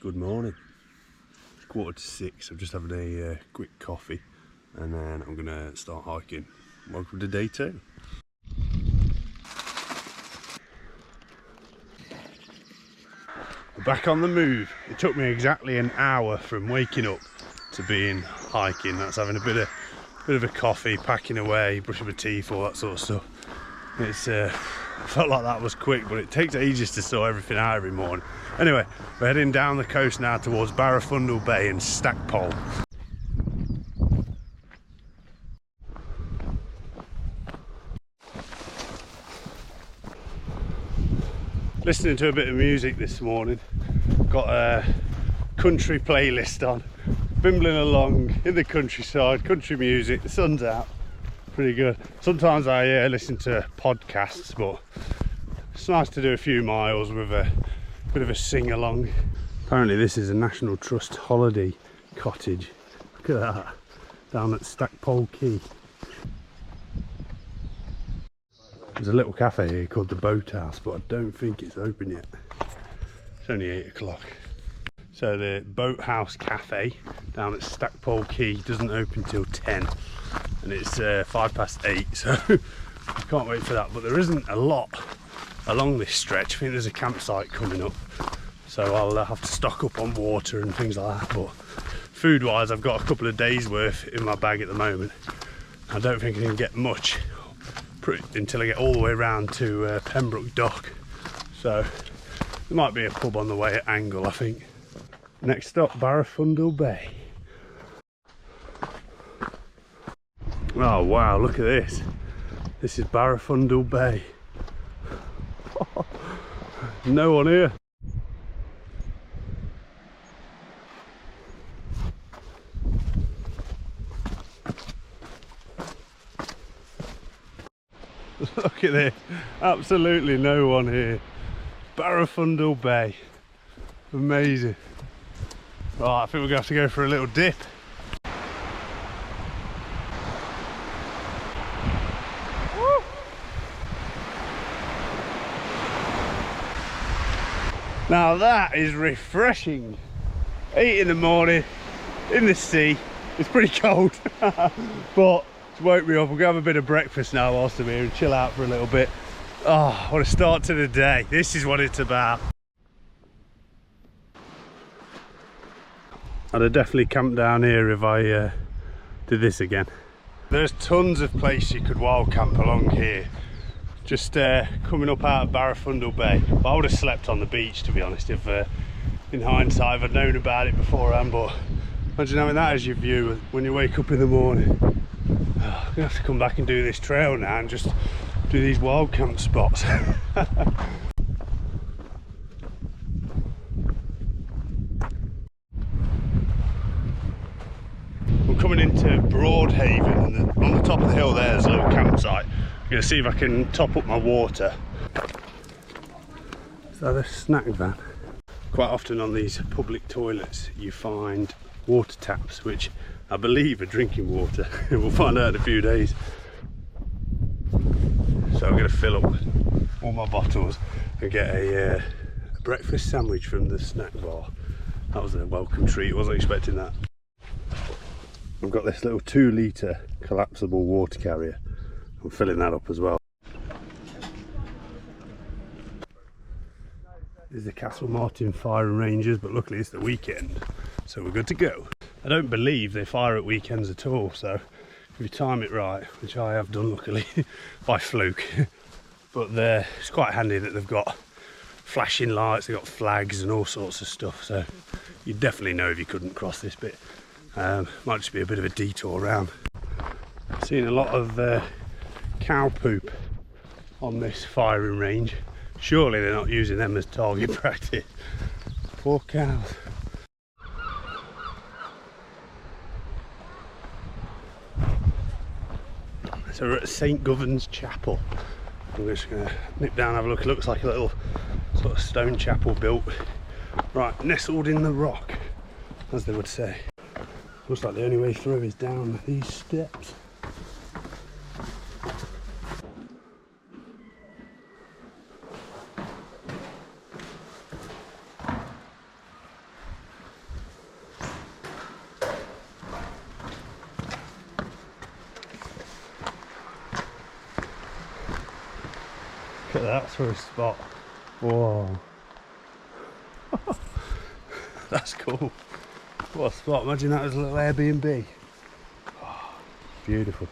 Good morning. It's 5:45. I'm just having a quick coffee and then I'm gonna start hiking. Welcome to day 2. We're back on the move. It took me exactly an hour from waking up to being hiking. That's having a bit of a coffee, packing away, brushing my teeth, all that sort of stuff. It's I felt like that was quick, but it takes ages to sort everything out every morning. Anyway, we're heading down the coast now towards Barafundle Bay and Stackpole. Listening to a bit of music this morning. Got a country playlist on, bimbling along in the countryside, country music, the sun's out, pretty good. Sometimes I listen to podcasts, but it's nice to do a few miles with a bit of a sing-along. Apparently this is a National Trust holiday cottage. Look at that, down at Stackpole Quay. There's a little cafe here called the Boathouse, but I don't think it's open yet. It's only 8 o'clock. So the Boathouse Cafe down at Stackpole Quay doesn't open till 10 and it's 8:05, so I can't wait for that. But there isn't a lot along this stretch. I think there's a campsite coming up, so I'll have to stock up on water and things like that. But food wise, I've got a couple of days worth in my bag at the moment. I don't think I can get much until I get all the way around to Pembroke dock, so there might be a pub on the way at Angle, I think. Next stop, Barafundle Bay. Oh wow, look at this. This is Barafundle Bay. No one here. Look at this. Absolutely no one here. Barafundle Bay. Amazing. Right, I think we're going to have to go for a little dip. Woo! Now that is refreshing. 8 in the morning in the sea. It's pretty cold, but it's woke me up. We're going to have a bit of breakfast now whilst I'm here and chill out for a little bit. Oh, what a start to the day. This is what it's about. I'd have definitely camped down here if I did this again. There's tons of places you could wild camp along here. Just coming up out of Barafundle Bay. But I would have slept on the beach, to be honest, if in hindsight if I'd known about it beforehand. But imagine having that as your view when you wake up in the morning. I'm gonna have to come back and do this trail now and just do these wild camp spots. I'm coming into Milford Haven, and on the top of the hill there's a little campsite. I'm going to see if I can top up my water. Is that a snack van? Quite often on these public toilets you find water taps, which I believe are drinking water. We'll find out in a few days. So I'm going to fill up all my bottles and get a breakfast sandwich from the snack bar. That was a welcome treat, wasn't expecting that. I've got this little 2-litre collapsible water carrier. I'm filling that up as well. This is the Castle Martin Fire and Rangers, but luckily it's the weekend, so we're good to go. I don't believe they fire at weekends at all, so if you time it right, which I have done luckily by fluke, but it's quite handy that they've got flashing lights, they've got flags and all sorts of stuff, so you definitely know if you couldn't cross this bit. Might just be a bit of a detour around. I've seen a lot of cow poop on this firing range. Surely they're not using them as target practice. Poor cows. So we're at St Govan's Chapel. I'm just going to nip down and have a look. It looks like a little sort of stone chapel built right nestled in the rock, as they would say. Looks like the only way through is down these steps. at that for a spot. Whoa. That's cool. What a spot. Imagine that as a little Airbnb. Oh, beautiful.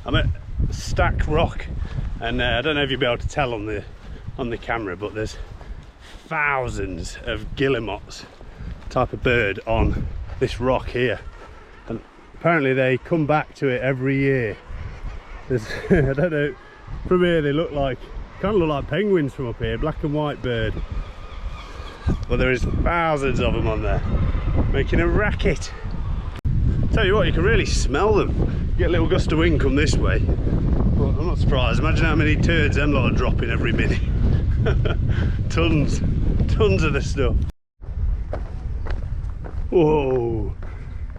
I'm at Stack Rock, and I don't know if you'll be able to tell on the camera, but there's thousands of guillemots type of bird on this rock here, and apparently they come back to it every year. There's I don't know, from here they kind of look like penguins from up here, black and white bird, but there is thousands of them on there making a racket. Tell you what, you can really smell them. You get a little gust of wind come this way, but I'm not surprised. Imagine how many turds them lot are dropping every minute. tons of the stuff. Whoa,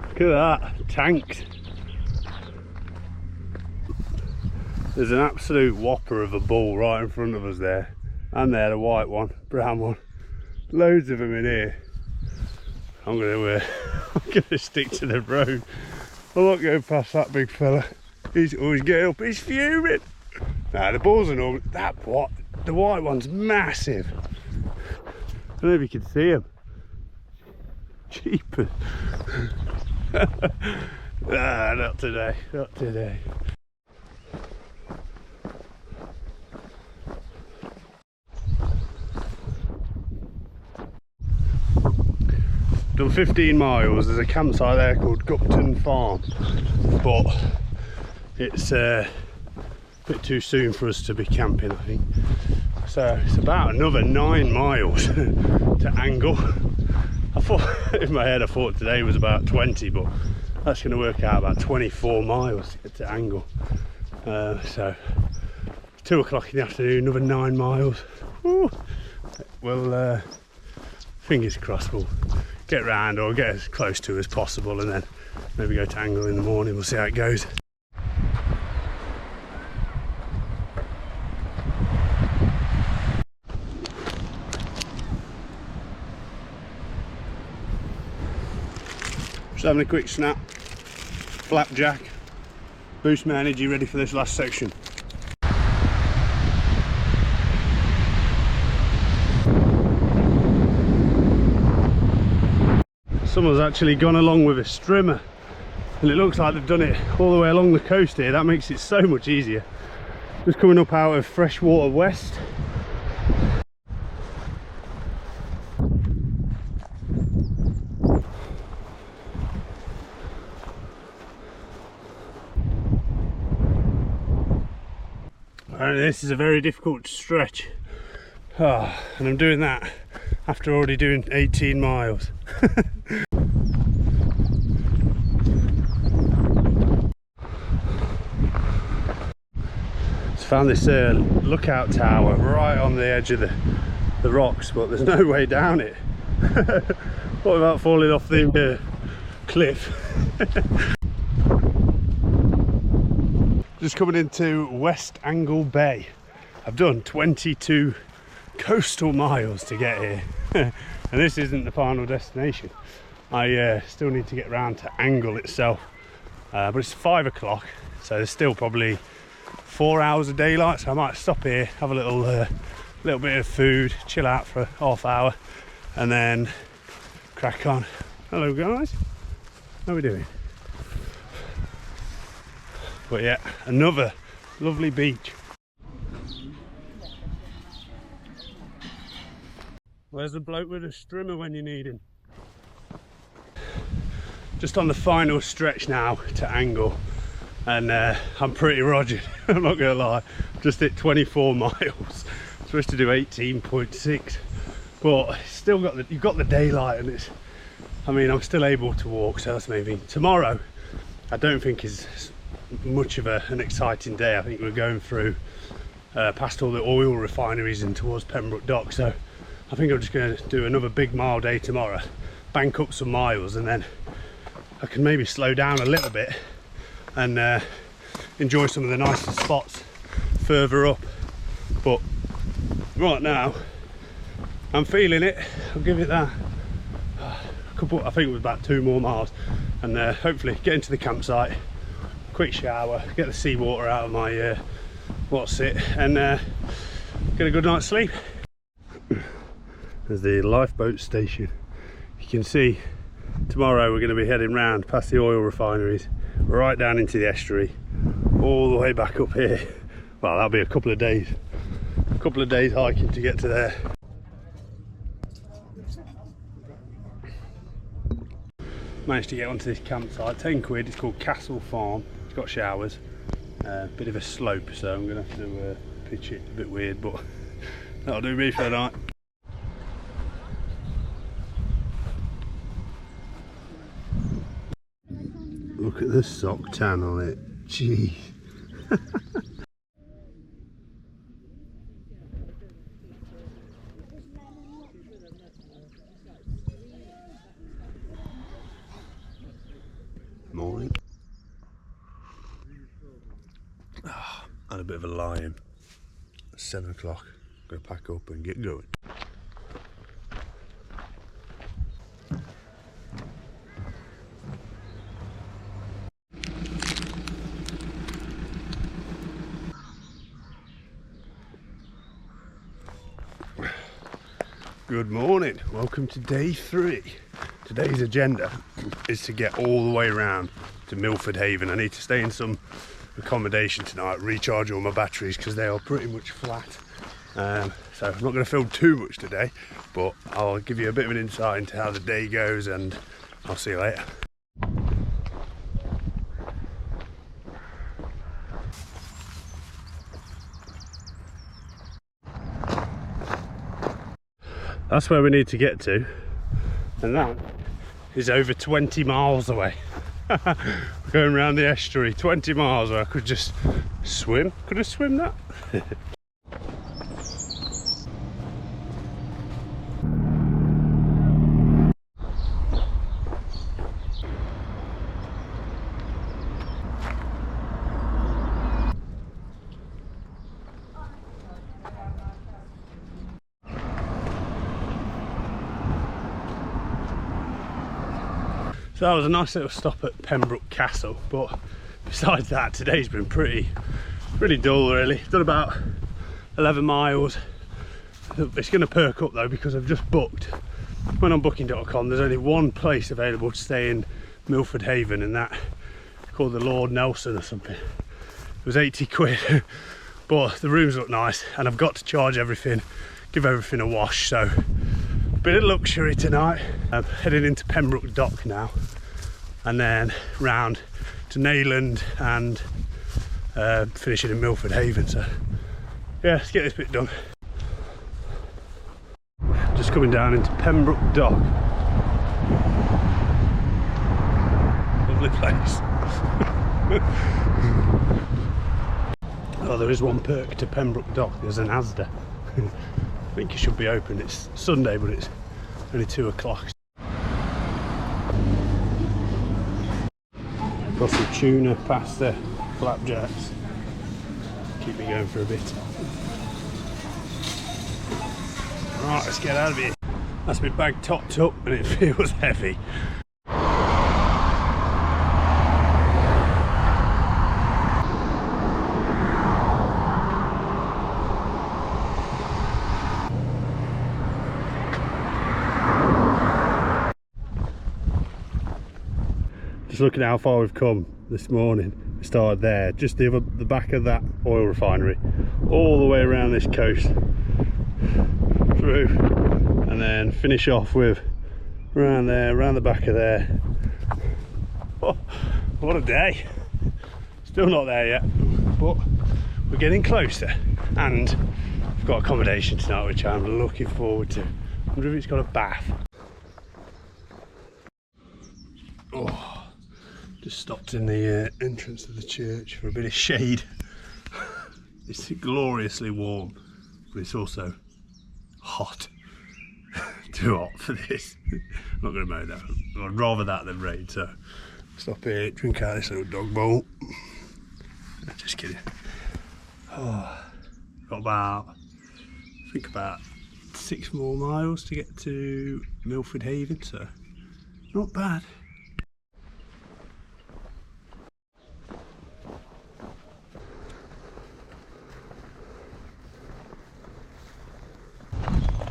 look at that, tanked. There's an absolute whopper of a bull right in front of us there, and there, a white one, brown one, loads of them in here. I'm gonna stick to the road. I'm not going past that big fella. He's always getting up, he's fuming. Nah, the bulls are normal. The white one's massive. I don't know if you can see him. Jeepers. Nah, not today, not today. Done 15 miles. There's a campsite there called Gupton Farm, but it's a bit too soon for us to be camping, I think. So it's about another 9 miles to Angle. I thought in my head today was about 20, but that's going to work out about 24 miles to get to Angle. So 2 o'clock in the afternoon, another 9 miles. Woo. Well, fingers crossed we'll get round or get as close to as possible, and then maybe go to Angle in the morning. We'll see how it goes. Just having a quick snap, flapjack, boost my energy, ready for this last section. Someone's actually gone along with a strimmer, and it looks like they've done it all the way along the coast here. That makes it so much easier. Just coming up out of Freshwater West. Apparently this is a very difficult stretch. And I'm doing that after already doing 18 miles. Just found this lookout tower right on the edge of the rocks, but there's no way down it. What about falling off the cliff? Just coming into West Angle Bay. I've done 22 coastal miles to get here. And this isn't the final destination. I still need to get round to Angle itself, but it's 5 o'clock, so there's still probably 4 hours of daylight, so I might stop here, have a little bit of food, chill out for a half hour, and then crack on. Hello guys, how are we doing? But yeah, another lovely beach. Where's the bloke with a strimmer when you need him? Just on the final stretch now to Angle, and I'm pretty rogered. I'm not gonna lie. Just hit 24 miles. Supposed to do 18.6, but still you've got the daylight, and I'm still able to walk, so that's maybe tomorrow. I don't think is much of an exciting day. I think we're going through past all the oil refineries and towards Pembroke dock, so I think I'm just going to do another big mile day tomorrow, bank up some miles, and then I can maybe slow down a little bit and enjoy some of the nicer spots further up. But right now, I'm feeling it. I'll give it that. I think it was about 2 more miles, and hopefully get into the campsite, quick shower, get the seawater out of my what's it, and get a good night's sleep. There's the lifeboat station. You can see tomorrow we're going to be heading round past the oil refineries, right down into the estuary, all the way back up here. Well, that'll be a couple of days hiking to get to there. Managed to get onto this campsite, 10 quid. It's called Castle Farm. It's got showers, bit of a slope, so I'm gonna have to pitch it a bit weird, but that'll do me for the night. Look at the sock tan on it, gee. Morning. Had a bit of a lie-in. 7 o'clock. Gonna pack up and get going. Good morning. Welcome to day 3. Today's agenda is to get all the way around to Milford Haven. I need to stay in some accommodation tonight, recharge all my batteries because they are pretty much flat. So I'm not going to film too much today, but I'll give you a bit of an insight into how the day goes, and I'll see you later. That's where we need to get to, and that is over 20 miles away. We're going around the estuary, 20 miles where I could just swim. Could I swim that? So that was a nice little stop at Pembroke Castle, but besides that, today's been pretty dull really. Done about 11 miles. It's going to perk up though because I've just booked. Went on booking.com, there's only one place available to stay in Milford Haven, and that called the Lord Nelson or something. It was 80 quid, but the rooms look nice, and I've got to charge everything, give everything a wash, so bit of luxury tonight. I'm heading into Pembroke dock now, and then round to Nayland and finishing in Milford Haven. So yeah, let's get this bit done. Just coming down into Pembroke dock. Lovely place. Oh, there is one perk to Pembroke dock. There's an Asda. I think it should be open. It's Sunday, but it's only 2 o'clock. Got some tuna, pasta, flapjacks. Keep me going for a bit. Right, let's get out of here. That's my bag topped up and it feels heavy. Just looking at how far we've come this morning. We started there, just the back of that oil refinery, all the way around this coast, through, and then finish off with around there, around the back of there. Oh, what a day. Still not there yet, but we're getting closer, and we've got accommodation tonight, which I'm looking forward to. I wonder if it's got a bath. Oh. Just stopped in the entrance of the church for a bit of shade. It's gloriously warm, but it's also hot. Too hot for this. I'm not going to mow that. I'd rather that than rain, so stop here, drink out this little dog bowl, Just kidding. Oh, got I think about 6 more miles to get to Milford Haven, so not bad.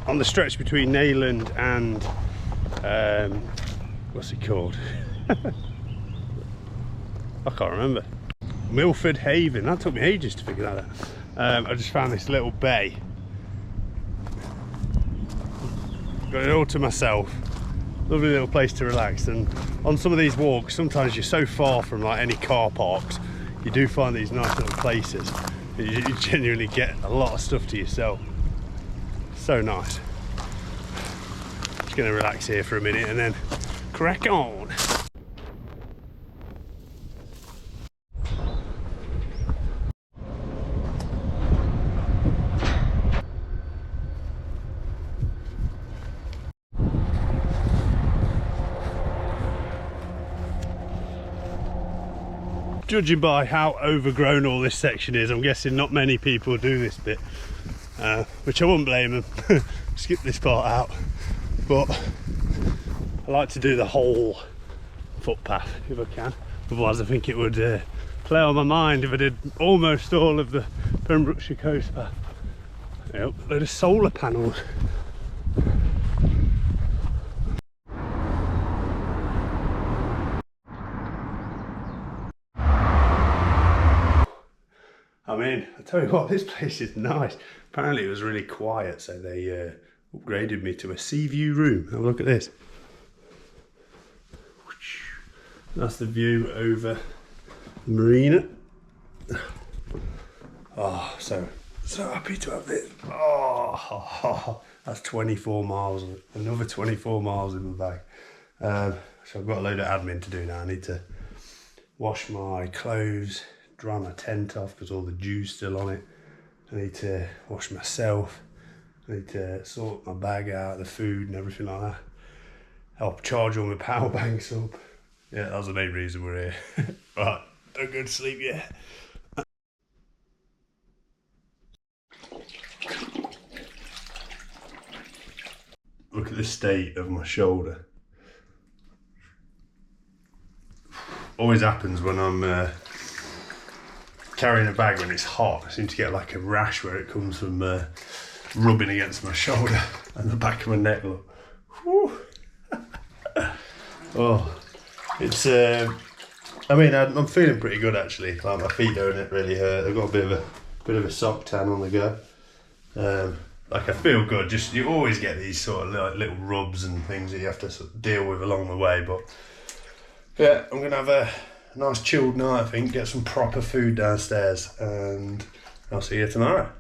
On the stretch between Neyland and what's it called? I can't remember. Milford Haven. That took me ages to figure that out. I just found this little bay. Got it all to myself. Lovely little place to relax. And on some of these walks, sometimes you're so far from like any car parks, you do find these nice little places. You genuinely get a lot of stuff to yourself. So nice. Just gonna relax here for a minute and then crack on. Judging by how overgrown all this section is, I'm guessing not many people do this bit, which I wouldn't blame them. Skip this part out, but I like to do the whole footpath if I can. Otherwise I think it would play on my mind if I did almost all of the Pembrokeshire Coast Path. Yep, a load of solar panels. I mean, I tell you what, this place is nice. Apparently it was really quiet, so they upgraded me to a sea view room. Have a look at this. That's the view over the marina. Oh, so happy to have this. Oh, that's 24 miles, another 24 miles in my bag. So I've got a load of admin to do now. I need to wash my clothes, dry my tent off because all the dew's still on it. I need to wash myself. I need to sort my bag out, the food and everything like that. Help charge all my power banks up. Yeah, that was the main reason we're here. Right, don't go to sleep yet. Look at the state of my shoulder. Always happens when I'm carrying a bag when it's hot. I seem to get like a rash where it comes from rubbing against my shoulder and the back of my neck. Look. Whew. Oh, it's. I mean, I'm feeling pretty good actually. Like my feet don't really hurt. I've got a bit of a sock tan on the go. Like I feel good. Just you always get these sort of like little rubs and things that you have to sort of deal with along the way. But yeah, I'm gonna have a nice chilled night. I think get some proper food downstairs, and I'll see you tomorrow.